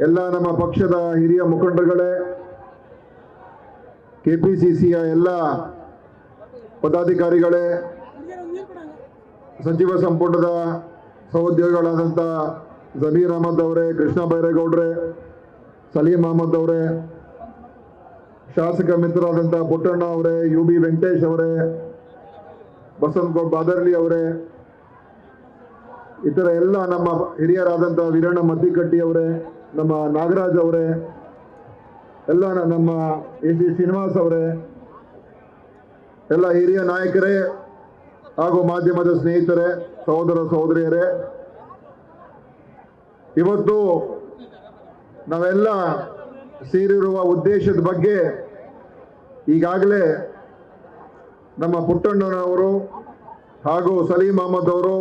ಎಲ್ಲ ನಮ್ಮ ಪಕ್ಷದ ಹಿರಿಯ ಮುಖಂಡರುಗಳೇ, ಕೆಪಿಸಿಸಿಯ ಎಲ್ಲ ಪದಾಧಿಕಾರಿಗಳೇ, ಸಚಿವ ಸಂಪುಟದ ಸಹೋದ್ಯೋಗಿಗಳಾದಂಥ ಜಮೀರ್ ಅಹಮದ್ ಅವರೇ, ಕೃಷ್ಣ ಬೈರೇಗೌಡ್ರೆ, ಸಲೀಂ ಅಹಮದ್ ಅವರೇ, ಶಾಸಕ ಮಿತ್ರರಾದಂಥ ಪುಟ್ಟಣ್ಣ ಅವರೇ, UB ವೆಂಕಟೇಶ್ ಅವರೇ, ಬಸವನಗೌಡ ಬಾದರ್ಲಿ ಅವರೇ, ಇತರ ಎಲ್ಲ ನಮ್ಮ ಹಿರಿಯರಾದಂಥ ವೀರಣ್ಣ ಮದ್ದಿಕಟ್ಟಿ ಅವರೇ, ನಮ್ಮ ನಾಗರಾಜ್ ಅವರೇ, ಎಲ್ಲ ನಮ್ಮ AC ಶ್ರೀನಿವಾಸ್ ಅವರೇ, ಎಲ್ಲ ಹಿರಿಯ ನಾಯಕರೇ ಹಾಗೂ ಮಾಧ್ಯಮದ ಸ್ನೇಹಿತರೇ, ಸಹೋದರ ಸಹೋದರಿಯರೇ, ಇವತ್ತು ನಾವೆಲ್ಲ ಸೇರಿರುವ ಉದ್ದೇಶದ ಬಗ್ಗೆ ಈಗಾಗಲೇ ನಮ್ಮ ಪುಟ್ಟಣ್ಣನವರು ಹಾಗೂ ಸಲೀಂ ಅಹಮದ್ ಅವರು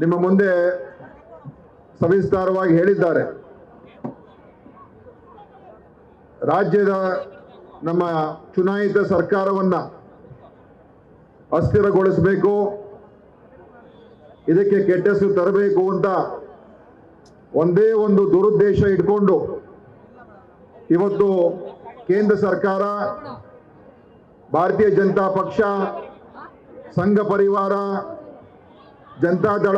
ನಿಮ್ಮ ಮುಂದೆ ಸವಿಸ್ತಾರವಾಗಿ ಹೇಳಿದ್ದಾರೆ. ರಾಜ್ಯದ ನಮ್ಮ ಚುನಾಯಿತ ಸರ್ಕಾರವನ್ನ ಅಸ್ಥಿರಗೊಳಿಸಬೇಕು, ಇದಕ್ಕೆ ಕೆಟ್ಟ ಹೆಸರು ತರಬೇಕು ಅಂತ ಒಂದೇ ಒಂದು ದುರುದ್ದೇಶ ಇಟ್ಕೊಂಡು ಇವತ್ತು ಕೇಂದ್ರ ಸರ್ಕಾರ, ಭಾರತೀಯ ಜನತಾ ಪಕ್ಷ, ಸಂಘ ಪರಿವಾರ, ಜನತಾದಳ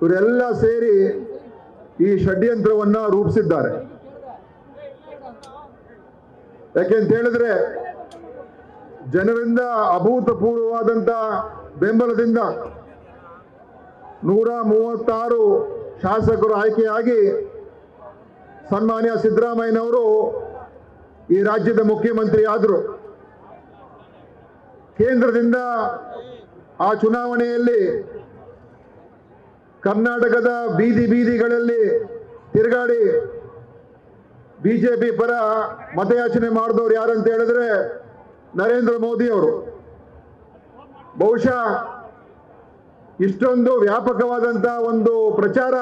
ಇವರೆಲ್ಲ ಸೇರಿ ಈ ಷಡ್ಯಂತ್ರವನ್ನ ರೂಪಿಸಿದ್ದಾರೆ. ಯಾಕೆಂತ ಹೇಳಿದ್ರೆ ಜನರಿಂದ ಅಭೂತಪೂರ್ವವಾದಂಥ ಬೆಂಬಲದಿಂದ 136 ಶಾಸಕರು ಆಯ್ಕೆಯಾಗಿ ಸನ್ಮಾನ್ಯ ಸಿದ್ದರಾಮಯ್ಯನವರು ಈ ರಾಜ್ಯದ ಮುಖ್ಯಮಂತ್ರಿ ಆದರು. ಕೇಂದ್ರದಿಂದ ಆ ಚುನಾವಣೆಯಲ್ಲಿ ಕರ್ನಾಟಕದ ಬೀದಿ ಬೀದಿಗಳಲ್ಲಿ ತಿರುಗಾಡಿ ಬಿಜೆಪಿ ಪರ ಮತಯಾಚನೆ ಮಾಡಿದವರು ಯಾರಂತ ಹೇಳಿದ್ರೆ ನರೇಂದ್ರ ಮೋದಿ ಅವರು. ಬಹುಶಃ ಇಷ್ಟೊಂದು ವ್ಯಾಪಕವಾದಂಥ ಒಂದು ಪ್ರಚಾರ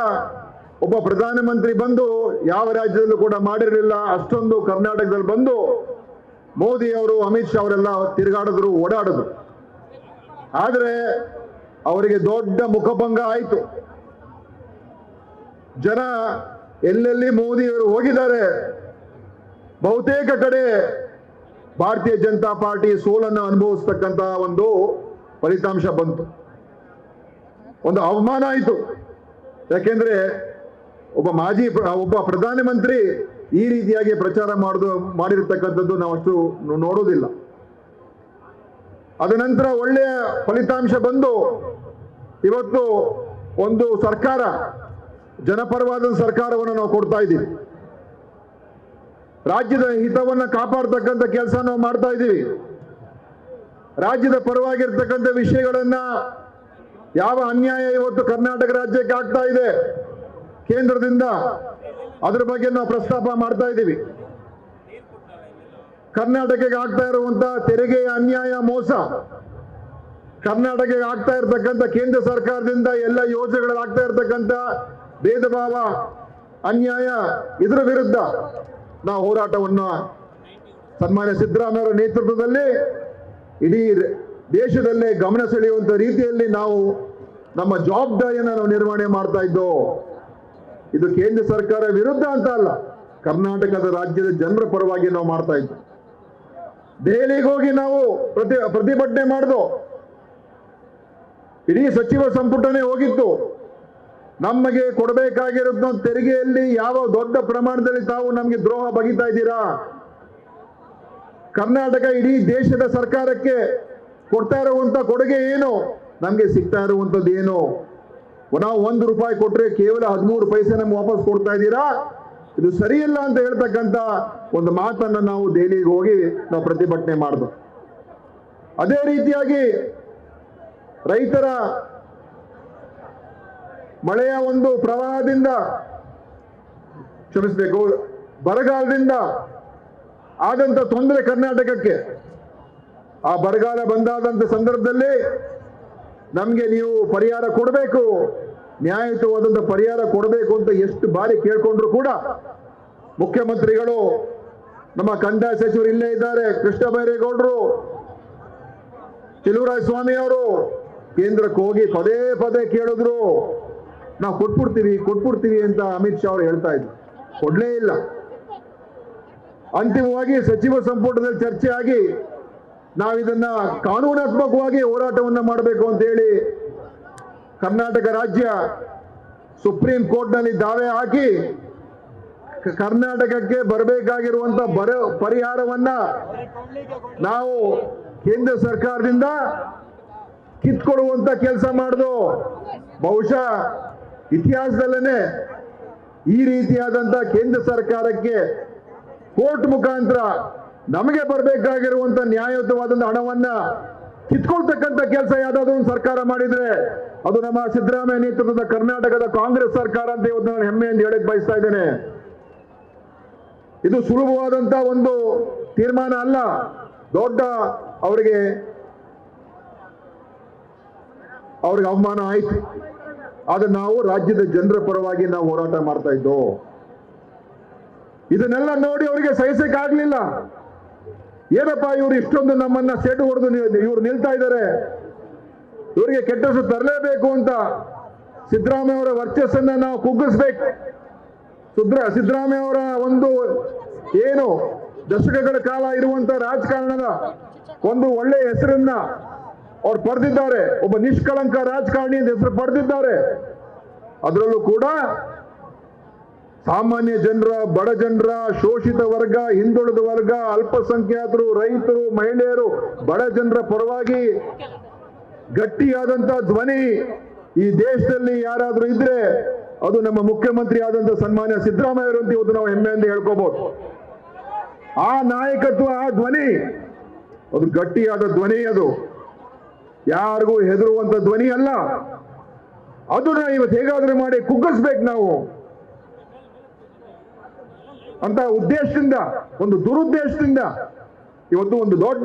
ಒಬ್ಬ ಪ್ರಧಾನಮಂತ್ರಿ ಬಂದು ಯಾವ ರಾಜ್ಯದಲ್ಲೂ ಕೂಡ ಮಾಡಿರಲಿಲ್ಲ. ಅಷ್ಟೊಂದು ಕರ್ನಾಟಕದಲ್ಲಿ ಬಂದು ಮೋದಿ ಅವರು, ಅಮಿತ್ ಶಾ ಅವರೆಲ್ಲ ತಿರುಗಾಡಿದ್ರು, ಓಡಾಡಿದ್ರು. ಆದರೆ ಅವರಿಗೆ ದೊಡ್ಡ ಮುಖಭಂಗ ಆಯಿತು. ಜನ ಎಲ್ಲೆಲ್ಲಿ ಮೋದಿಯವರು ಹೋಗಿದ್ದಾರೆ ಬಹುತೇಕ ಕಡೆ ಭಾರತೀಯ ಜನತಾ ಪಾರ್ಟಿ ಸೋಲನ್ನು ಅನುಭವಿಸ್ತಕ್ಕಂಥ ಒಂದು ಫಲಿತಾಂಶ ಬಂತು. ಒಂದು ಅವಮಾನ ಆಯಿತು. ಯಾಕೆಂದ್ರೆ ಒಬ್ಬ ಪ್ರಧಾನಮಂತ್ರಿ ಈ ರೀತಿಯಾಗಿ ಪ್ರಚಾರ ಮಾಡಿರ್ತಕ್ಕಂಥದ್ದು ನಾವು ಅಷ್ಟು ನೋಡೋದಿಲ್ಲ. ಅದ ನಂತರ ಒಳ್ಳೆಯ ಫಲಿತಾಂಶ ಬಂದು ಇವತ್ತು ಒಂದು ಸರ್ಕಾರ, ಜನಪರವಾದ ಸರ್ಕಾರವನ್ನು ನಾವು ಕೊಡ್ತಾ ಇದ್ದೀವಿ. ರಾಜ್ಯದ ಹಿತವನ್ನು ಕಾಪಾಡ್ತಕ್ಕಂಥ ಕೆಲಸ ನಾವು ಮಾಡ್ತಾ ಇದ್ದೀವಿ. ರಾಜ್ಯದ ಪರವಾಗಿರ್ತಕ್ಕಂಥ ವಿಷಯಗಳನ್ನ, ಯಾವ ಅನ್ಯಾಯ ಇವತ್ತು ಕರ್ನಾಟಕ ರಾಜ್ಯಕ್ಕೆ ಆಗ್ತಾ ಇದೆ ಕೇಂದ್ರದಿಂದ, ಅದರ ಬಗ್ಗೆ ನಾವು ಪ್ರಸ್ತಾಪ ಮಾಡ್ತಾ ಇದ್ದೀವಿ. ಕರ್ನಾಟಕಕ್ಕೆ ಆಗ್ತಾ ಇರುವಂತ ತೆರಿಗೆಯ ಅನ್ಯಾಯ, ಮೋಸ, ಕರ್ನಾಟಕಕ್ಕೆ ಆಗ್ತಾ ಇರತಕ್ಕಂಥ ಕೇಂದ್ರ ಸರ್ಕಾರದಿಂದ ಎಲ್ಲ ಯೋಜನೆಗಳಲ್ಲಿ ಆಗ್ತಾ ಇರತಕ್ಕಂಥ ಭೇದ ಭಾವ, ಅನ್ಯಾಯ, ಇದರ ವಿರುದ್ಧ ನಾವು ಹೋರಾಟವನ್ನು ಸನ್ಮಾನ್ಯ ಸಿದ್ದರಾಮಯ್ಯ ನೇತೃತ್ವದಲ್ಲಿ ಇಡೀ ದೇಶದಲ್ಲೇ ಗಮನ ಸೆಳೆಯುವಂತ ರೀತಿಯಲ್ಲಿ ನಾವು ನಮ್ಮ ಜವಾಬ್ದಾರಿಯನ್ನು ನಾವು ನಿರ್ವಹಣೆ ಮಾಡ್ತಾ ಇದ್ದೋ. ಇದು ಕೇಂದ್ರ ಸರ್ಕಾರ ವಿರುದ್ಧ ಅಂತ ಅಲ್ಲ, ಕರ್ನಾಟಕದ ರಾಜ್ಯದ ಜನರ ಪರವಾಗಿ ನಾವು ಮಾಡ್ತಾ ಇದ್ವಿ. ದೆಹಲಿಗೆ ಹೋಗಿ ನಾವು ಪ್ರತಿಭಟನೆ ಮಾಡಿದೋ. ಇಡೀ ಸಚಿವ ಸಂಪುಟನೇ ಹೋಗಿತ್ತು. ನಮಗೆ ಕೊಡಬೇಕಾಗಿರೋ ತೆರಿಗೆಯಲ್ಲಿ ಯಾವ ದೊಡ್ಡ ಪ್ರಮಾಣದಲ್ಲಿ ತಾವು ನಮಗೆ ದ್ರೋಹ ಬಗೆತಾ ಇದ್ದೀರಾ? ಕರ್ನಾಟಕ ಇಡೀ ದೇಶದ ಸರ್ಕಾರಕ್ಕೆ ಕೊಡ್ತಾ ಇರುವಂತ ಕೊಡುಗೆ ಏನು, ನಮಗೆ ಸಿಗ್ತಾ ಇರುವಂತದ್ದು ಏನು? ನಾವು 1 ರೂಪಾಯಿ ಕೊಟ್ರೆ ಕೇವಲ 13 ಪೈಸೆ ನಮ್ಗೆ ವಾಪಸ್ ಕೊಡ್ತಾ ಇದ್ದೀರಾ? ಇದು ಸರಿಯಿಲ್ಲ ಅಂತ ಹೇಳ್ತಕ್ಕಂಥ ಒಂದು ಮಾತನ್ನ ನಾವು ದೆಹಲಿಗೆ ಹೋಗಿ ನಾವು ಪ್ರತಿಭಟನೆ ಮಾಡಿದ್ವು. ಅದೇ ರೀತಿಯಾಗಿ ರೈತರ ಮಳೆಯ ಒಂದು ಪ್ರವಾಹದಿಂದ, ಕ್ಷಮಿಸಬೇಕು, ಬರಗಾಲದಿಂದ ಆದಂತ ತೊಂದರೆ ಕರ್ನಾಟಕಕ್ಕೆ, ಆ ಬರಗಾಲ ಬಂದಾದಂತ ಸಂದರ್ಭದಲ್ಲಿ ನಮಗೆ ನೀವು ಪರಿಹಾರ ಕೊಡಬೇಕು, ನ್ಯಾಯಯುತವಾದಂಥ ಪರಿಹಾರ ಕೊಡಬೇಕು ಅಂತ ಎಷ್ಟು ಬಾರಿ ಕೇಳ್ಕೊಂಡ್ರು ಕೂಡ ಮುಖ್ಯಮಂತ್ರಿಗಳು, ನಮ್ಮ ಕಂದಾಯ ಸಚಿವರು ಇಲ್ಲೇ ಇದ್ದಾರೆ, ಕೃಷ್ಣ ಬೈರೇಗೌಡರು, ಸ್ವಾಮಿ ಅವರು ಕೇಂದ್ರಕ್ಕೆ ಹೋಗಿ ಪದೇ ಪದೇ ಕೇಳಿದ್ರು. ನಾವು ಕೊಟ್ಬಿಡ್ತೀವಿ ಅಂತ ಅಮಿತ್ ಶಾ ಅವರು ಹೇಳ್ತಾ ಇದ್ರು. ಕೊಡ್ಲೇ ಇಲ್ಲ. ಅಂತಿಮವಾಗಿ ಸಚಿವ ಸಂಪುಟದಲ್ಲಿ ಚರ್ಚೆ ಆಗಿ ನಾವಿದನ್ನ ಕಾನೂನಾತ್ಮಕವಾಗಿ ಹೋರಾಟವನ್ನ ಮಾಡಬೇಕು ಅಂತ ಹೇಳಿ ಕರ್ನಾಟಕ ರಾಜ್ಯ ಸುಪ್ರೀಂ ಕೋರ್ಟ್ನಲ್ಲಿ ದಾವೆ ಹಾಕಿ ಕರ್ನಾಟಕಕ್ಕೆ ಬರಬೇಕಾಗಿರುವಂತ ಪರಿಹಾರವನ್ನ ನಾವು ಕೇಂದ್ರ ಸರ್ಕಾರದಿಂದ ಕಿತ್ಕೊಳ್ಳುವಂತ ಕೆಲಸ ಮಾಡಿದು. ಬಹುಶಃ ಇತಿಹಾಸದಲ್ಲೇನೆ ಈ ರೀತಿಯಾದಂತ ಕೇಂದ್ರ ಸರ್ಕಾರಕ್ಕೆ ಕೋರ್ಟ್ ಮುಖಾಂತರ ನಮಗೆ ಬರಬೇಕಾಗಿರುವಂತ ನ್ಯಾಯಯುತವಾದಂತ ಹಣವನ್ನ ಕಿತ್ಕೊಳ್ತಕ್ಕಂಥ ಕೆಲಸ ಯಾವ್ದಾದ್ರು ಒಂದು ಸರ್ಕಾರ ಮಾಡಿದ್ರೆ ಅದು ನಮ್ಮ ಸಿದ್ದರಾಮಯ್ಯ ನೇತೃತ್ವದ ಕರ್ನಾಟಕದ ಕಾಂಗ್ರೆಸ್ ಸರ್ಕಾರ ಅಂತ ಇವತ್ತು ನಾನು ಹೆಮ್ಮೆಯಿಂದ ಹೇಳಕ್ ಬಯಸ್ತಾ ಇದ್ದೇನೆ. ಇದು ಸುಲಭವಾದಂತ ಒಂದು ತೀರ್ಮಾನ ಅಲ್ಲ. ದೊಡ್ಡ ಅವರಿಗೆ ಅವಮಾನ ಆಯ್ತು. ಆದ್ರೆ ನಾವು ರಾಜ್ಯದ ಜನರ ಪರವಾಗಿ ನಾವು ಹೋರಾಟ ಮಾಡ್ತಾ ಇದ್ದೋ. ಇದನ್ನೆಲ್ಲ ನೋಡಿ ಅವರಿಗೆ ಸಹಿಸಕ್ಕಾಗ್ಲಿಲ್ಲ. ಏನಪ್ಪ ಇವರು ಇಷ್ಟೊಂದು ನಮ್ಮನ್ನ ಸೆಟು ಹೊಡೆದು ಇವ್ರು ನಿಲ್ತಾ ಇದ್ದಾರೆ, ಇವರಿಗೆ ಕೆಟ್ಟ ಹೆಸರು ತರಲೇಬೇಕು ಅಂತ ಸಿದ್ದರಾಮಯ್ಯ ಅವರ ವರ್ಚಸ್ಸನ್ನ ನಾವು ಕುಗ್ಗಿಸ್ಬೇಕು. ಸಿದ್ದರಾಮಯ್ಯ ಅವರ ಒಂದು ಏನು ದಶಕಗಳ ಕಾಲ ಇರುವಂತ ರಾಜಕಾರಣದ ಒಂದು ಒಳ್ಳೆಯ ಹೆಸರನ್ನ ಅವ್ರು ಪಡೆದಿದ್ದಾರೆ. ಒಬ್ಬ ನಿಷ್ಕಳಂಕ ರಾಜಕಾರಣಿ ಅಂತ ಹೆಸರು ಪಡೆದಿದ್ದಾರೆ. ಅದರಲ್ಲೂ ಕೂಡ ಸಾಮಾನ್ಯ ಜನರ, ಬಡ ಜನರ, ಶೋಷಿತ ವರ್ಗ, ಹಿಂದುಳಿದ ವರ್ಗ, ಅಲ್ಪಸಂಖ್ಯಾತರು, ರೈತರು, ಮಹಿಳೆಯರು, ಬಡ ಜನರ ಪರವಾಗಿ ಗಟ್ಟಿಯಾದಂತ ಧ್ವನಿ ಈ ದೇಶದಲ್ಲಿ ಯಾರಾದ್ರೂ ಇದ್ರೆ ಅದು ನಮ್ಮ ಮುಖ್ಯಮಂತ್ರಿ ಆದಂತ ಸನ್ಮಾನ್ಯ ಸಿದ್ದರಾಮಯ್ಯ ಅಂತ ಇವತ್ತು ನಾವು ಹೆಮ್ಮೆಯಿಂದ ಹೇಳ್ಕೋಬಹುದು. ಆ ನಾಯಕತ್ವ, ಆ ಧ್ವನಿ ಅದು ಗಟ್ಟಿಯಾದ ಧ್ವನಿ, ಅದು ಯಾರಿಗೂ ಹೆದರುವಂತ ಧ್ವನಿ ಅಲ್ಲ. ಅದನ್ನ ಇವತ್ತು ಹೇಗಾದ್ರೂ ಮಾಡಿ ಕುಗ್ಗಿಸ್ಬೇಕು ನಾವು ಅಂತ ಉದ್ದೇಶದಿಂದ, ಒಂದು ದುರುದ್ದೇಶದಿಂದ ಇವತ್ತು ಒಂದು ದೊಡ್ಡ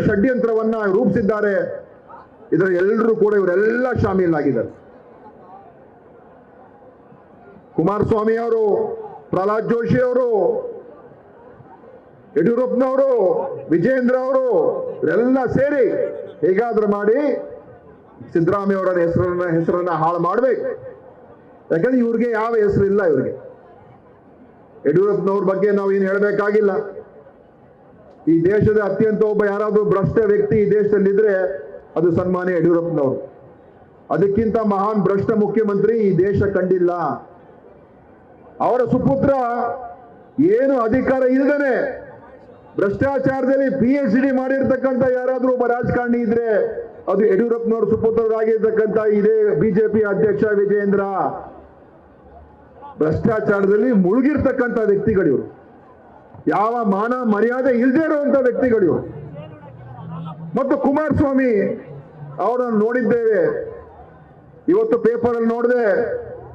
ಷಡ್ಯಂತ್ರವನ್ನ ರೂಪಿಸಿದ್ದಾರೆ. ಇದರ ಎಲ್ಲರೂ ಕೂಡ ಇವರೆಲ್ಲ ಶಾಮೀಲಾಗಿದ್ದಾರೆ. ಕುಮಾರಸ್ವಾಮಿ ಅವರು, ಪ್ರಹ್ಲಾದ್ ಜೋಶಿ ಅವರು, ಯಡಿಯೂರಪ್ಪನವರು, ವಿಜೇಂದ್ರ ಅವರು ಇವರೆಲ್ಲ ಸೇರಿ ಹೇಗಾದ್ರೂ ಮಾಡಿ ಸಿದ್ದರಾಮಯ್ಯ ಅವರ ಹೆಸರನ್ನ ಹಾಳು ಮಾಡ್ಬೇಕು. ಯಾಕಂದ್ರೆ ಇವ್ರಿಗೆ ಯಾವ ಹೆಸರು ಇಲ್ಲ. ಇವ್ರಿಗೆ ಯಡಿಯೂರಪ್ಪನವ್ರ ಬಗ್ಗೆ ನಾವು ಏನು ಹೇಳಬೇಕಾಗಿಲ್ಲ. ಈ ದೇಶದ ಅತ್ಯಂತ ಒಬ್ಬ ಯಾರಾದ್ರೂ ಭ್ರಷ್ಟ ವ್ಯಕ್ತಿ ಈ ದೇಶದಲ್ಲಿದ್ರೆ ಅದು ಸನ್ಮಾನ್ಯ ಯಡಿಯೂರಪ್ಪನವರು. ಅದಕ್ಕಿಂತ ಮಹಾನ್ ಭ್ರಷ್ಟ ಮುಖ್ಯಮಂತ್ರಿ ಈ ದೇಶ ಕಂಡಿಲ್ಲ. ಅವರ ಸುಪುತ್ರ ಏನು ಅಧಿಕಾರ ಇಲ್ಲದೇನೆ ಭ್ರಷ್ಟಾಚಾರದಲ್ಲಿ PhD ಮಾಡಿರ್ತಕ್ಕಂಥ ಯಾರಾದ್ರೂ ಒಬ್ಬ ರಾಜಕಾರಣಿ ಇದ್ರೆ ಅದು ಯಡಿಯೂರಪ್ಪನವ್ರ ಸುಪುತ್ರರಾಗಿರ್ತಕ್ಕಂಥ ಇದೇ ಬಿಜೆಪಿ ಅಧ್ಯಕ್ಷ ವಿಜೇಂದ್ರ. ಭ್ರಷ್ಟಾಚಾರದಲ್ಲಿ ಮುಳುಗಿರ್ತಕ್ಕಂಥ ವ್ಯಕ್ತಿಗಳು ಇವರು. ಯಾವ ಮಾನ ಮರ್ಯಾದೆ ಇಲ್ಲದೆ ಇರುವಂತ ವ್ಯಕ್ತಿಗಳು ಇವರು. ಮತ್ತು ಕುಮಾರಸ್ವಾಮಿ ಅವರನ್ನು ನೋಡಿದ್ದೇವೆ. ಇವತ್ತು ಪೇಪರ್ ಅಲ್ಲಿ ನೋಡಿದೆ,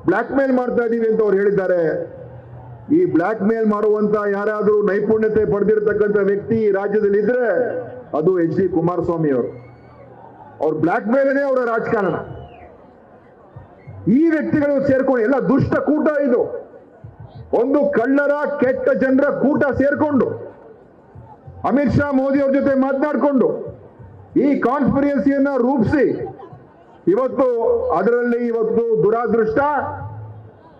ಬ್ಲಾಕ್ ಮೇಲ್ ಮಾಡ್ತಾ ಇದೀವಿ ಅಂತ ಅವ್ರು ಹೇಳಿದ್ದಾರೆ. ಈ ಬ್ಲಾಕ್ ಮೇಲ್ ಮಾಡುವಂತ ಯಾರಾದ್ರೂ ನೈಪುಣ್ಯತೆ ಪಡೆದಿರತಕ್ಕಂಥ ವ್ಯಕ್ತಿ ರಾಜ್ಯದಲ್ಲಿ ಇದ್ರೆ ಅದು HD ಕುಮಾರಸ್ವಾಮಿ ಅವರು. ಅವ್ರ ಬ್ಲಾಕ್ ಮೇಲೇ ಅವರ ರಾಜಕಾರಣ. ಈ ವ್ಯಕ್ತಿಗಳು ಸೇರ್ಕೊಂಡು ಎಲ್ಲ ದುಷ್ಟ ಕೂಟ, ಇದು ಒಂದು ಕಳ್ಳರ, ಕೆಟ್ಟ ಜನರ ಕೂಟ ಸೇರ್ಕೊಂಡು ಅಮಿತ್ ಶಾ ಮೋದಿ ಅವ್ರ ಜೊತೆ ಮಾತನಾಡಿಕೊಂಡು ಈ ಕಾನ್ಸ್ಪಿರೆನ್ಸಿಯನ್ನ ರೂಪಿಸಿ ಅದರಲ್ಲಿ ಇವತ್ತು ದುರಾದೃಷ್ಟ,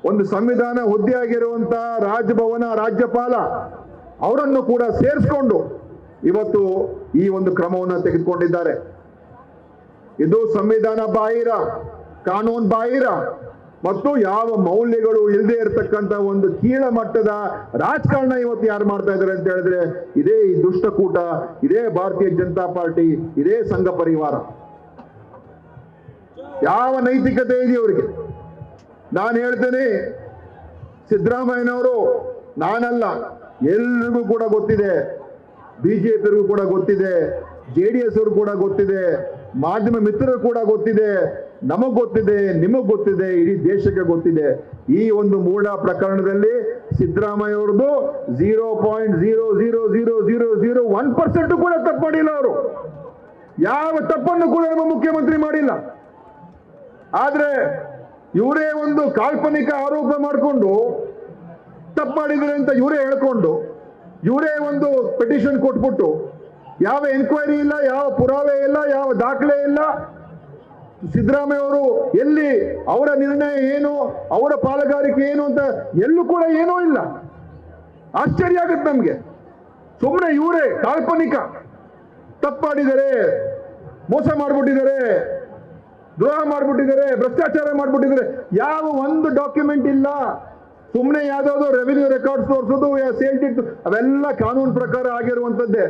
ಒಂದು ಸಂವಿಧಾನ ಹುದ್ದೆಯಾಗಿರುವಂತ ರಾಜಭವನ ರಾಜ್ಯಪಾಲ ಅವರನ್ನು ಕೂಡ ಸೇರಿಸಿಕೊಂಡು ಇವತ್ತು ಈ ಒಂದು ಕ್ರಮವನ್ನು ತೆಗೆದುಕೊಂಡಿದ್ದಾರೆ. ಇದು ಸಂವಿಧಾನ ಬಾಹಿರ, ಕಾನೂನು ಬಾಹಿರ ಮತ್ತು ಯಾವ ಮೌಲ್ಯಗಳು ಇಲ್ಲದೆ ಇರತಕ್ಕಂತ ಒಂದು ಕೀಳ ಮಟ್ಟದ ರಾಜಕಾರಣ ಇವತ್ತು ಯಾರು ಮಾಡ್ತಾ ಇದ್ದಾರೆ ಅಂತ ಹೇಳಿದ್ರೆ ಇದೇ ಈ ದುಷ್ಟಕೂಟ, ಇದೇ ಭಾರತೀಯ ಜನತಾ ಪಾರ್ಟಿ, ಇದೇ ಸಂಘ ಪರಿವಾರ. ಯಾವ ನೈತಿಕತೆ ಇದೆ ಅವರಿಗೆ? ನಾನು ಹೇಳ್ತೇನೆ, ಸಿದ್ದರಾಮಯ್ಯನವರು ನಾನಲ್ಲ, ಎಲ್ರಿಗೂ ಕೂಡ ಗೊತ್ತಿದೆ, ಬಿಜೆಪಿಗೂ ಕೂಡ ಗೊತ್ತಿದೆ, JDS ಅವರು ಕೂಡ ಗೊತ್ತಿದೆ, ಮಾಧ್ಯಮ ಮಿತ್ರರು ಕೂಡ ಗೊತ್ತಿದೆ, ನಮಗ್ ಗೊತ್ತಿದೆ, ನಿಮಗ್ ಗೊತ್ತಿದೆ, ಇಡೀ ದೇಶಕ್ಕೆ ಗೊತ್ತಿದೆ. ಈ ಒಂದು ಮೂಢ ಪ್ರಕರಣದಲ್ಲಿ ಸಿದ್ದರಾಮಯ್ಯ ಅವ್ರದ್ದು 0.0000001% ಕೂಡ ತಪ್ಪು ಮಾಡಿಲ್ಲ. ಅವರು ಯಾವ ತಪ್ಪನ್ನು ಕೂಡ ನಮ್ಮ ಮುಖ್ಯಮಂತ್ರಿ ಮಾಡಿಲ್ಲ. ಆದ್ರೆ ಇವರೇ ಒಂದು ಕಾಲ್ಪನಿಕ ಆರೋಪ ಮಾಡಿಕೊಂಡು ತಪ್ಪು ಮಾಡಿದ್ರೆ ಅಂತ ಇವರೇ ಹೇಳ್ಕೊಂಡು ಇವರೇ ಒಂದು ಪಿಟಿಷನ್ ಕೊಟ್ಬಿಟ್ಟು ಯಾವ ಎನ್ಕ್ವೈರಿ ಇಲ್ಲ, ಯಾವ ಪುರಾವೆ ಇಲ್ಲ, ಯಾವ ದಾಖಲೆ ಇಲ್ಲ, ಸಿದ್ದರಾಮಯ್ಯ ಅವರು ಎಲ್ಲಿ, ಅವರ ನಿರ್ಣಯ ಏನು, ಅವರ ಪಾಲುಗಾರಿಕೆ ಏನು ಅಂತ ಎಲ್ಲೂ ಕೂಡ ಏನೂ ಇಲ್ಲ. ಆಶ್ಚರ್ಯ ಆಗುತ್ತೆ ನಮ್ಗೆ. ಸುಮ್ಮನೆ ಇವರೇ ಕಾಲ್ಪನಿಕ ತಪ್ಪು ಮಾಡಿದ್ದಾರೆ, ಮೋಸ ಮಾಡ್ಬಿಟ್ಟಿದ್ದಾರೆ, ದ್ರೋಹ ಮಾಡ್ಬಿಟ್ಟಿದ್ದಾರೆ, ಭ್ರಷ್ಟಾಚಾರ ಮಾಡ್ಬಿಟ್ಟಿದ್ದಾರೆ. ಯಾವ ಒಂದು ಡಾಕ್ಯುಮೆಂಟ್ ಇಲ್ಲ. ಸುಮ್ಮನೆ ಯಾವ್ದಾದ್ರು ರೆವಿನ್ಯೂ ರೆಕಾರ್ಡ್ಸ್ ತೋರಿಸೋದು, ಸೇಲ್ ಟಿಟ್, ಅವೆಲ್ಲ ಕಾನೂನು ಪ್ರಕಾರ ಆಗಿರುವಂತದ್ದೇ.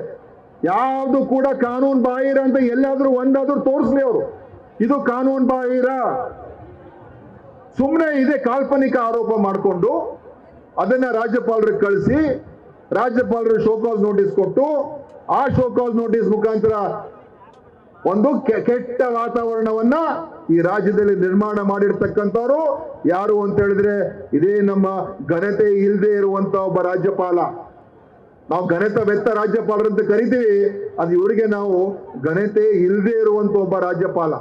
ಯಾವುದು ಕೂಡ ಕಾನೂನು ಬಾಹಿರ ಅಂತ ಎಲ್ಲಾದ್ರೂ ಒಂದಾದ್ರೂ ತೋರಿಸ್ಲಿ ಅವರು. ಇದು ಕಾನೂನು ಬಾಹಿರ. ಸುಮ್ಮನೆ ಇದೇ ಕಾಲ್ಪನಿಕ ಆರೋಪ ಮಾಡಿಕೊಂಡು ಅದನ್ನ ರಾಜ್ಯಪಾಲರಿಗೆ ಕಳಿಸಿ, ರಾಜ್ಯಪಾಲರು ಶೋಕಾಸ್ ನೋಟಿಸ್ ಕೊಟ್ಟು, ಆ ಶೋಕಾಸ್ ನೋಟಿಸ್ ಮುಖಾಂತರ ಒಂದು ಕೆಟ್ಟ ವಾತಾವರಣವನ್ನ ಈ ರಾಜ್ಯದಲ್ಲಿ ನಿರ್ಮಾಣ ಮಾಡಿರ್ತಕ್ಕಂಥವ್ರು ಯಾರು ಅಂತ ಹೇಳಿದ್ರೆ, ಇದೇ ನಮ್ಮ ಘನತೆ ಇಲ್ಲದೆ ಇರುವಂತ ಒಬ್ಬ ರಾಜ್ಯಪಾಲ. ನಾವು ಘನತೆವೆತ್ತ ರಾಜ್ಯಪಾಲರಂತ ಕರಿತೀವಿ, ಅದು ಇವರಿಗೆ ನಾವು ಘನತೆ ಇಲ್ಲದೆ ಇರುವಂತ ಒಬ್ಬ ರಾಜ್ಯಪಾಲ.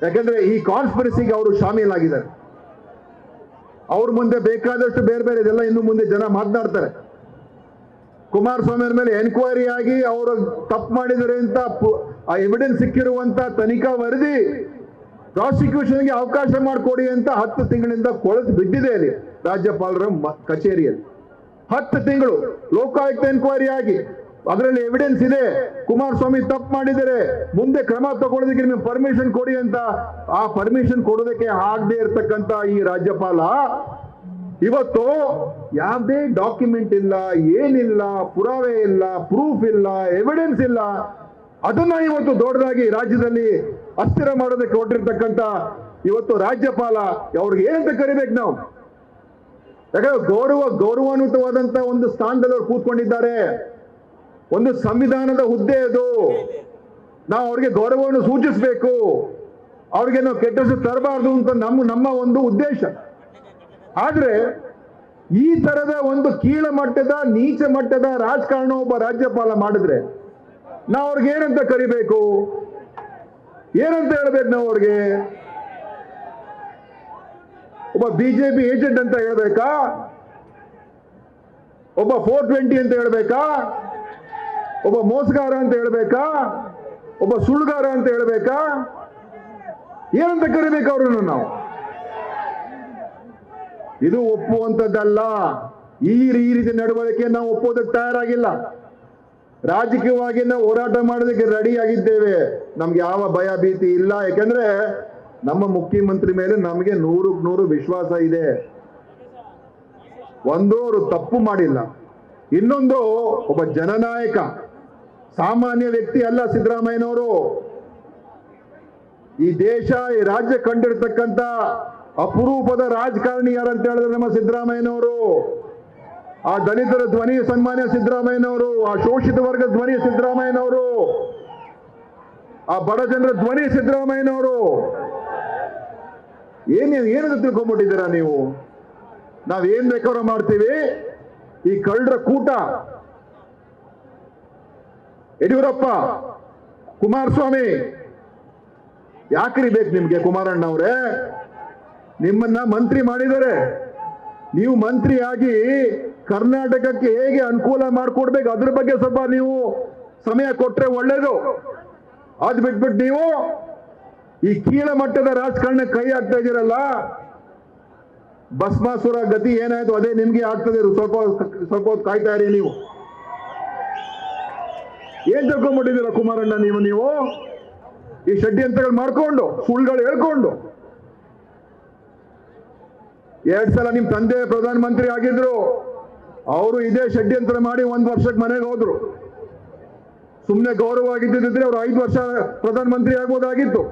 ಯಾಕಂದ್ರೆ ಈ ಕಾನ್ಸ್ಪಿರಸಿಗೆ ಅವರು ಶಾಮೀಲಾಗಿದ್ದಾರೆ. ಅವ್ರ ಮುಂದೆ ಬೇಕಾದಷ್ಟು ಬೇರೆ ಬೇರೆ ಇದೆಲ್ಲ ಇನ್ನು ಮುಂದೆ ಜನ ಮಾತನಾಡ್ತಾರೆ. ಕುಮಾರಸ್ವಾಮಿ ಮೇಲೆ ಎನ್ಕ್ವೈರಿ ಆಗಿ ಅವರು ತಪ್ಪು ಮಾಡಿದರೆ ಅಂತ ಆ ಎವಿಡೆನ್ಸ್ ಸಿಕ್ಕಿರುವಂತ ತನಿಖಾ ವರದಿ ಪ್ರಾಸಿಕ್ಯೂಷನ್ಗೆ ಅವಕಾಶ ಮಾಡಿಕೊಡಿ ಅಂತ 10 ತಿಂಗಳಿಂದ ಕೊಳತು ಬಿದ್ದಿದೆ ಅಲ್ಲಿ ರಾಜ್ಯಪಾಲರ ಕಚೇರಿಯಲ್ಲಿ. 10 ತಿಂಗಳು ಲೋಕಾಯುಕ್ತ ಎನ್ಕ್ವೈರಿ ಆಗಿ ಅದರಲ್ಲಿ ಎವಿಡೆನ್ಸ್ ಇದೆ, ಕುಮಾರಸ್ವಾಮಿ ತಪ್ಪು ಮಾಡಿದರೆ ಮುಂದೆ ಕ್ರಮ ತಗೊಳ್ಳೋದಕ್ಕೆ ನಿಮಗೆ ಪರ್ಮಿಷನ್ ಕೊಡಿ ಅಂತ. ಆ ಪರ್ಮಿಷನ್ ಕೊಡೋದಕ್ಕೆ ಆಗದೆ ಇರ್ತಕ್ಕಂಥ ಈ ರಾಜ್ಯಪಾಲ ಇವತ್ತು ಯಾವುದೇ ಡಾಕ್ಯುಮೆಂಟ್ ಇಲ್ಲ, ಏನಿಲ್ಲ, ಪುರಾವೆ ಇಲ್ಲ, ಪ್ರೂಫ್ ಇಲ್ಲ, ಎವಿಡೆನ್ಸ್ ಇಲ್ಲ. ಅದನ್ನ ಇವತ್ತು ದೊಡ್ಡದಾಗಿ ರಾಜ್ಯದಲ್ಲಿ ಅಸ್ಥಿರ ಮಾಡೋದಕ್ಕೆ ಹೊರಟಿರ್ತಕ್ಕಂಥ ಇವತ್ತು ರಾಜ್ಯಪಾಲ ಅವ್ರಿಗೆ ಏನಂತ ಕರಿಬೇಕು ನಾವು? ಯಾಕಂದ್ರೆ ಗೌರವಾನ್ವಿತವಾದಂತ ಒಂದು ಸ್ಥಾನದಲ್ಲಿ ಅವ್ರು ಕೂತ್ಕೊಂಡಿದ್ದಾರೆ. ಒಂದು ಸಂವಿಧಾನದ ಹುದ್ದೆ ಅದು. ನಾವು ಅವ್ರಿಗೆ ಗೌರವವನ್ನು ಸೂಚಿಸಬೇಕು, ಅವ್ರಿಗೆ ನಾವು ಕೆಟ್ಟ ಹೆಸರು ತರಬಾರ್ದು ಅಂತ ನಮ್ಮ ಒಂದು ಉದ್ದೇಶ. ಆದ್ರೆ ಈ ತರದ ಒಂದು ಕೀಳ ಮಟ್ಟದ ನೀಚ ಮಟ್ಟದ ರಾಜಕಾರಣ ಒಬ್ಬ ರಾಜ್ಯಪಾಲ ಮಾಡಿದ್ರೆ ನಾವು ಅವ್ರಿಗೆ ಏನಂತ ಕರಿಬೇಕು? ಏನಂತ ಹೇಳ್ಬೇಕು ನಾವು ಅವ್ರಿಗೆ? ಒಬ್ಬ ಬಿಜೆಪಿ ಏಜೆಂಟ್ ಅಂತ ಹೇಳ್ಬೇಕಾ? ಒಬ್ಬ 420 ಅಂತ ಹೇಳ್ಬೇಕಾ? ಒಬ್ಬ ಮೋಸಗಾರ ಅಂತ ಹೇಳ್ಬೇಕಾ? ಒಬ್ಬ ಸುಳ್ಳುಗಾರ ಅಂತ ಹೇಳ್ಬೇಕಾ? ಏನಂತ ಕರಿಬೇಕು ಅವ್ರನ್ನು ನಾವು? ಇದು ಒಪ್ಪುವಂತದ್ದಲ್ಲ. ಈ ರೀತಿ ನಡವಳಿಕೆ ನಾವು ಒಪ್ಪೋದಕ್ಕೆ ತಯಾರಾಗಿಲ್ಲ. ರಾಜಕೀಯವಾಗಿ ನಾವು ಹೋರಾಟ ಮಾಡೋದಕ್ಕೆ ರೆಡಿ ಆಗಿದ್ದೇವೆ. ನಮ್ಗೆ ಯಾವ ಭಯ ಭೀತಿ ಇಲ್ಲ. ಯಾಕಂದ್ರೆ ನಮ್ಮ ಮುಖ್ಯಮಂತ್ರಿ ಮೇಲೆ ನಮಗೆ 100ಕ್ಕೆ 100 ವಿಶ್ವಾಸ ಇದೆ. ಒಂದು, ಅವರು ತಪ್ಪು ಮಾಡಿಲ್ಲ. ಇನ್ನೊಂದು, ಒಬ್ಬ ಜನನಾಯಕ, ಸಾಮಾನ್ಯ ವ್ಯಕ್ತಿ ಅಲ್ಲ ಸಿದ್ದರಾಮಯ್ಯನವರು. ಈ ದೇಶ, ಈ ರಾಜ್ಯ ಕಂಡಿರ್ತಕ್ಕಂಥ ಅಪರೂಪದ ರಾಜಕಾರಣಿ ಯಾರಂತ ಹೇಳಿದ್ರೆ ನಮ್ಮ ಸಿದ್ದರಾಮಯ್ಯನವರು. ಆ ದಲಿತರ ಧ್ವನಿ ಸನ್ಮಾನ್ಯ ಸಿದ್ದರಾಮಯ್ಯನವರು, ಆ ಶೋಷಿತ ವರ್ಗದ ಧ್ವನಿ ಸಿದ್ದರಾಮಯ್ಯನವರು, ಆ ಬಡ ಜನರ ಧ್ವನಿ ಸಿದ್ದರಾಮಯ್ಯನವರು. ಏನಂತ ತಿಳ್ಕೊಂಡ್ಬಿಟ್ಟಿದ್ದೀರಾ ನೀವು? ನಾವೇನ್ ಬೇಕಾದ್ರೂ ಮಾಡ್ತೀವಿ. ಈ ಕಳ್ಳರ ಕೂಟ ಯಡಿಯೂರಪ್ಪ, ಕುಮಾರಸ್ವಾಮಿ, ಯಾಕ್ರಿ ಬೇಕು ನಿಮ್ಗೆ? ಕುಮಾರಣ್ಣ ಅವರೇ, ನಿಮ್ಮನ್ನ ಮಂತ್ರಿ ಮಾಡಿದ್ದಾರೆ. ನೀವು ಮಂತ್ರಿ ಆಗಿ ಕರ್ನಾಟಕಕ್ಕೆ ಹೇಗೆ ಅನುಕೂಲ ಮಾಡಿಕೊಡ್ಬೇಕು ಅದ್ರ ಬಗ್ಗೆ ಸ್ವಲ್ಪ ನೀವು ಸಮಯ ಕೊಟ್ರೆ ಒಳ್ಳೇದು. ಅದ್ ಬಿಟ್ಬಿಟ್ಟು ನೀವು ಈ ಕೀಳ ಮಟ್ಟದ ರಾಜಕಾರಣ ಕೈ ಹಾಕ್ತಾ ಇದ್ದೀರಲ್ಲ, ಭಸ್ಮಾಸುರ ಗತಿ ಏನಾಯ್ತು ಅದೇ ನಿಮ್ಗೆ ಆಗ್ತದೆ. ಸ್ವಲ್ಪ ಹೊತ್ತು ಕಾಯ್ತಾ ಇರಿ. ನೀವು ಏನ್ ತಿಳ್ಕೊಂಡ್ಬಿಟ್ಟಿದ್ದೀರ ಕುಮಾರಣ್ಣ? ನೀವು ಈ ಷಡ್ಯಂತ್ರಗಳು ಮಾಡ್ಕೊಂಡು, ಸುಳ್ಳುಗಳು ಹೇಳ್ಕೊಂಡು, 2 ಸಲ ನಿಮ್ ತಂದೆ ಪ್ರಧಾನಮಂತ್ರಿ ಆಗಿದ್ರು. ಅವರು ಇದೇ ಷಡ್ಯಂತ್ರ ಮಾಡಿ 1 ವರ್ಷಕ್ಕೆ ಮನೆಗೆ ಹೋದ್ರು. ಸುಮ್ಮನೆ ಗೌರವವಾಗಿದ್ದಿದ್ರೆ ಅವ್ರು 5 ವರ್ಷ ಪ್ರಧಾನಮಂತ್ರಿ ಆಗ್ಬೋದಾಗಿತ್ತು.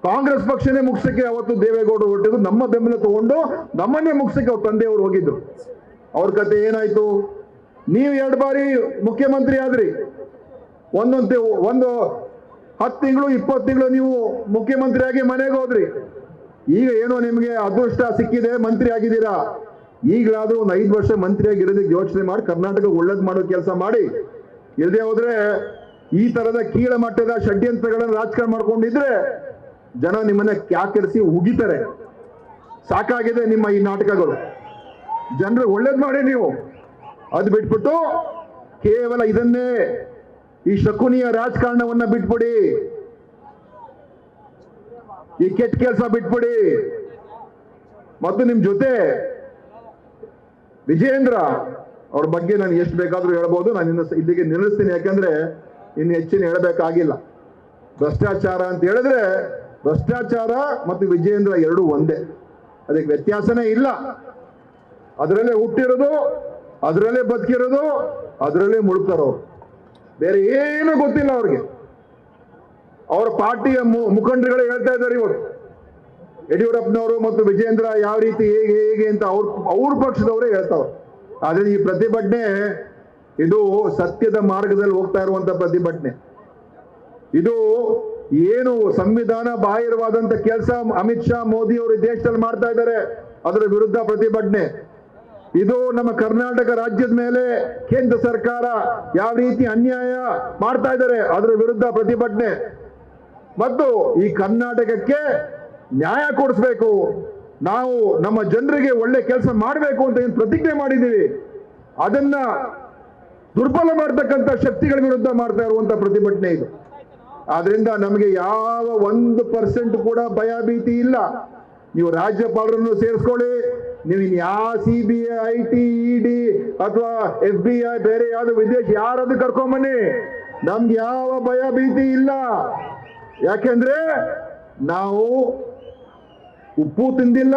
ಕಾಂಗ್ರೆಸ್ ಪಕ್ಷನೇ ಮುಗಿಸಕ್ಕೆ ಅವತ್ತು ದೇವೇಗೌಡರು ಹೊರಟಿದ್ರು. ನಮ್ಮ ಬೆಂಬಲ ತಗೊಂಡು ನಮ್ಮನ್ನೇ ಮುಗಿಸಕ್ಕೆ ಅವ್ರ ತಂದೆಯವರು ಹೋಗಿದ್ರು. ಅವ್ರ ಕತೆ ಏನಾಯ್ತು? ನೀವು 2 ಬಾರಿ ಮುಖ್ಯಮಂತ್ರಿ ಆದ್ರಿ. ಒಂದು 10 ತಿಂಗಳು 20 ತಿಂಗಳು ನೀವು ಮುಖ್ಯಮಂತ್ರಿ ಆಗಿ ಮನೆಗೆ ಹೋದ್ರಿ. ಈಗ ಏನೋ ನಿಮ್ಗೆ ಅದೃಷ್ಟ ಸಿಕ್ಕಿದೆ, ಮಂತ್ರಿ ಆಗಿದ್ದೀರಾ. ಈಗಲಾದ್ರೂ ಒಂದು 5 ವರ್ಷ ಮಂತ್ರಿ ಆಗಿರೋದಕ್ಕೆ ಯೋಚನೆ ಮಾಡಿ ಕರ್ನಾಟಕ ಒಳ್ಳೇದು ಮಾಡೋ ಕೆಲಸ ಮಾಡಿ. ಇಲ್ಲದೆ ಹೋದ್ರೆ ಈ ತರದ ಕೀಳ ಮಟ್ಟದ ಷಡ್ಯಂತ್ರಗಳನ್ನು ರಾಜಕಾರಣ ಮಾಡ್ಕೊಂಡಿದ್ರೆ ಜನ ನಿಮ್ಮನ್ನ ಕ್ಯಾಕರಿಸಿ ಉಗಿತಾರೆ. ಸಾಕಾಗಿದೆ ನಿಮ್ಮ ಈ ನಾಟಕಗಳು. ಜನರು ಒಳ್ಳೇದು ಮಾಡಿ ನೀವು. ಅದು ಬಿಟ್ಬಿಟ್ಟು ಕೇವಲ ಇದನ್ನೇ, ಈ ಶಕುನಿಯ ರಾಜಕಾರಣವನ್ನ ಬಿಟ್ಬಿಡಿ. ಈ ಕೆಟ್ಟ ಕೆಲಸ ಬಿಟ್ಬಿಡಿ. ಮತ್ತು ನಿಮ್ ಜೊತೆ ವಿಜಯೇಂದ್ರ ಅವ್ರ ಬಗ್ಗೆ ನಾನು ಎಷ್ಟು ಬೇಕಾದ್ರೂ ಹೇಳ್ಬೋದು. ನಾನು ಇಲ್ಲಿಗೆ ನಿಲ್ಲಿಸ್ತೀನಿ, ಯಾಕಂದ್ರೆ ಇನ್ನು ಹೆಚ್ಚಿನ ಹೇಳಬೇಕಾಗಿಲ್ಲ. ಭ್ರಷ್ಟಾಚಾರ ಅಂತ ಹೇಳಿದ್ರೆ ಭ್ರಷ್ಟಾಚಾರ ಮತ್ತು ವಿಜಯೇಂದ್ರ ಎರಡೂ ಒಂದೇ, ಅದಕ್ಕೆ ವ್ಯತ್ಯಾಸನೇ ಇಲ್ಲ. ಅದರಲ್ಲೇ ಹುಟ್ಟಿರೋದು, ಅದರಲ್ಲೇ ಬದುಕಿರೋದು, ಅದರಲ್ಲೇ ಮುಳುಗ್ತಾರೋರು, ಬೇರೆ ಏನು ಗೊತ್ತಿಲ್ಲ ಅವ್ರಿಗೆ. ಅವರ ಪಾರ್ಟಿಯ ಮುಖಂಡರುಗಳೇ ಹೇಳ್ತಾ ಇದ್ದಾರೆ ಇವತ್ತು, ಯಡಿಯೂರಪ್ಪನವರು ಮತ್ತು ವಿಜಯೇಂದ್ರ ಯಾವ ರೀತಿ ಹೇಗೆ ಹೇಗೆ ಅಂತ ಅವ್ರ ಪಕ್ಷದವರೇ ಹೇಳ್ತಾವ್ರು. ಆದ್ರೆ ಈ ಪ್ರತಿಭಟನೆ ಇದು ಸತ್ಯದ ಮಾರ್ಗದಲ್ಲಿ ಹೋಗ್ತಾ ಇರುವಂತ ಪ್ರತಿಭಟನೆ. ಇದು ಏನು ಸಂವಿಧಾನ ಬಾಹಿರವಾದಂತ ಕೆಲಸ ಅಮಿತ್ ಶಾ ಮೋದಿ ಅವರು ದೇಶದಲ್ಲಿ ಮಾಡ್ತಾ ಇದ್ದಾರೆ, ಅದರ ವಿರುದ್ಧ ಪ್ರತಿಭಟನೆ. ಇದು ನಮ್ಮ ಕರ್ನಾಟಕ ರಾಜ್ಯದ ಮೇಲೆ ಕೇಂದ್ರ ಸರ್ಕಾರ ಯಾವ ರೀತಿ ಅನ್ಯಾಯ ಮಾಡ್ತಾ ಇದ್ದಾರೆ ಅದರ ವಿರುದ್ಧ ಪ್ರತಿಭಟನೆ. ಮತ್ತು ಈ ಕರ್ನಾಟಕಕ್ಕೆ ನ್ಯಾಯ ಕೊಡಿಸ್ಬೇಕು, ನಾವು ನಮ್ಮ ಜನರಿಗೆ ಒಳ್ಳೆ ಕೆಲಸ ಮಾಡಬೇಕು ಅಂತ ಏನು ಪ್ರತಿಜ್ಞೆ ಮಾಡಿದ್ದೀವಿ, ಅದನ್ನ ದುರ್ಬಲ ಮಾಡತಕ್ಕಂಥ ಶಕ್ತಿಗಳ ವಿರುದ್ಧ ಮಾಡ್ತಾ ಇರುವಂತ ಪ್ರತಿಭಟನೆ ಇದು. ಆದ್ರಿಂದ ನಮಗೆ ಯಾವ 1% ಕೂಡ ಭಯ ಭೀತಿ ಇಲ್ಲ. ನೀವು ರಾಜ್ಯಪಾಲರನ್ನು ಸೇರಿಸ್ಕೊಳ್ಳಿ, ನೀವು ಯಾವ CBI, IT, ED ಅಥವಾ FBI ಬೇರೆ ಯಾವ್ದು ವಿದೇಶ ಯಾರಾದ್ರೂ ಕರ್ಕೊಂಬನ್ನಿ, ನಮ್ಗೆ ಯಾವ ಭಯ ಭೀತಿ ಇಲ್ಲ. ಯಾಕೆಂದ್ರೆ ನಾವು ಉಪ್ಪು ತಿಂದಿಲ್ಲ,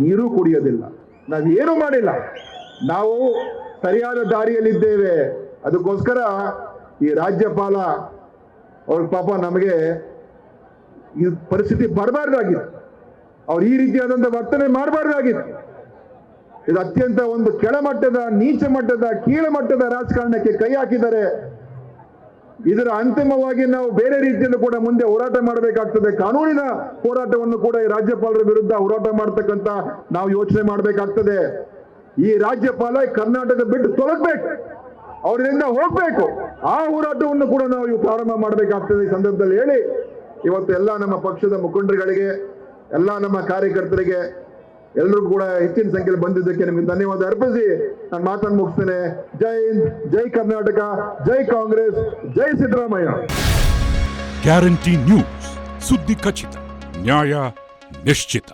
ನೀರು ಕುಡಿಯೋದಿಲ್ಲ, ನಾವೇನು ಮಾಡಿಲ್ಲ, ನಾವು ಸರಿಯಾದ ದಾರಿಯಲ್ಲಿದ್ದೇವೆ. ಅದಕ್ಕೋಸ್ಕರ ಈ ರಾಜ್ಯಪಾಲ ಅವ್ರ ಪಾಪ ನಮಗೆ ಈ ಪರಿಸ್ಥಿತಿ ಬರಬಾರ್ದಾಗಿತ್ತು, ಅವ್ರು ಈ ರೀತಿಯಾದಂಥ ವರ್ತನೆ ಮಾಡಬಾರ್ದಾಗಿತ್ತು. ಇದು ಅತ್ಯಂತ ಒಂದು ಕೆಳಮಟ್ಟದ, ನೀಚ ಮಟ್ಟದ, ಕೀಳಮಟ್ಟದ ರಾಜಕಾರಣಕ್ಕೆ ಕೈ ಹಾಕಿದ್ದಾರೆ. ಇದರ ಅಂತಿಮವಾಗಿ ನಾವು ಬೇರೆ ರೀತಿಯಲ್ಲೂ ಕೂಡ ಮುಂದೆ ಹೋರಾಟ ಮಾಡಬೇಕಾಗ್ತದೆ. ಕಾನೂನಿನ ಹೋರಾಟವನ್ನು ಕೂಡ ಈ ರಾಜ್ಯಪಾಲರ ವಿರುದ್ಧ ಹೋರಾಟ ಮಾಡತಕ್ಕಂತ ನಾವು ಯೋಚನೆ ಮಾಡಬೇಕಾಗ್ತದೆ. ಈ ರಾಜ್ಯಪಾಲ ಕರ್ನಾಟಕ ಬಿಟ್ಟು ತೊಲಗಬೇಕು, ಅವರಿಂದ ಹೋಗ್ಬೇಕು. ಆ ಹೋರಾಟವನ್ನು ಕೂಡ ನಾವು ಇವು ಪ್ರಾರಂಭ ಮಾಡಬೇಕಾಗ್ತದೆ ಈ ಸಂದರ್ಭದಲ್ಲಿ ಹೇಳಿ, ಇವತ್ತು ಎಲ್ಲ ನಮ್ಮ ಪಕ್ಷದ ಮುಖಂಡರುಗಳಿಗೆ, ಎಲ್ಲ ನಮ್ಮ ಕಾರ್ಯಕರ್ತರಿಗೆ, ಎಲ್ಲರೂ ಕೂಡ ಹೆಚ್ಚಿನ ಸಂಖ್ಯೆಯಲ್ಲಿ ಬಂದಿದ್ದಕ್ಕೆ ನಿಮಗೆ ಧನ್ಯವಾದ ಅರ್ಪಿಸಿ ನಾನು ಮಾತನ್ನು ಮುಗಿಸ್ತೇನೆ. ಜೈ ಹಿಂದ್, ಜೈ ಕರ್ನಾಟಕ, ಜೈ ಕಾಂಗ್ರೆಸ್, ಜೈ ಸಿದ್ದರಾಮಯ್ಯ. ಗ್ಯಾರಂಟಿ ನ್ಯೂಸ್, ಸುದ್ದಿ ಖಚಿತ, ನ್ಯಾಯ ನಿಶ್ಚಿತ.